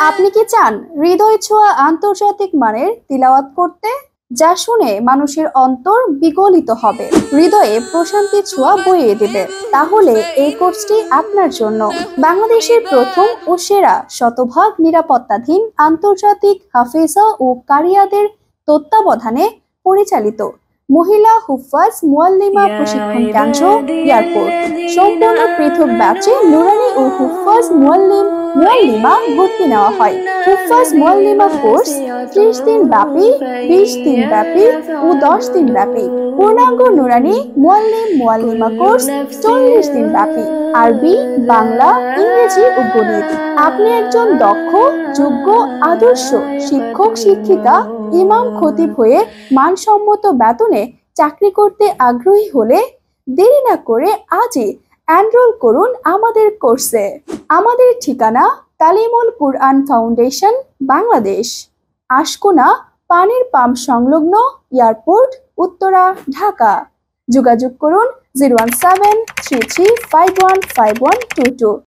আপনি কি চান হৃদয় ছোঁয়া আন্তর্জাতিক মানের তিলাওয়াত করতে, যা শুনে মানুষের অন্তর বিগলিত হবে, হৃদয়ে প্রশান্তি ছোঁয়া বইয়ে দেবে? তাহলে এই কোর্সটি আপনার জন্য। বাংলাদেশের প্রথম ও সেরা শতভাগ নিরাপত্তাধীন আন্তর্জাতিক হাফেজা ও কারিয়াদের তত্ত্বাবধানে পরিচালিত মহিলা হুফাজ মুআল্লিমা প্রশিক্ষণ কেন্দ্র, এয়ারপোর্ট। সম্পূর্ণ পৃথক ব্যাচে নুরানি ও হুফাজ মুআল্লিমা ভর্তি নেওয়া হয়। হুফাজ মুআল্লিমা কোর্স 30 দিন ব্যাপী, 20 দিন ব্যাপী ও 10 দিন ব্যাপী। পূর্ণাঙ্গ নুরানি মুআল্লিমা কোর্স 40 দিন ব্যাপী, আরবি, বাংলা, ইংরেজি ও গণিত। আপনি একজন দক্ষ, যোগ্য, আদর্শ শিক্ষক শিক্ষিকা, ইমাম খতিব হয়ে মানসম্মত বেতনে চাকরি করতে আগ্রহী হলে দেরি না করে আজই এনরোল করুন আমাদের কোর্সে। আমাদের ঠিকানা তালিমুল কুরআন ফাউন্ডেশন, বাংলাদেশ, আশকোনা পানির পাম্প সংলগ্ন, এয়ারপোর্ট, উত্তরা, ঢাকা। যোগাযোগ করুন 01733515122।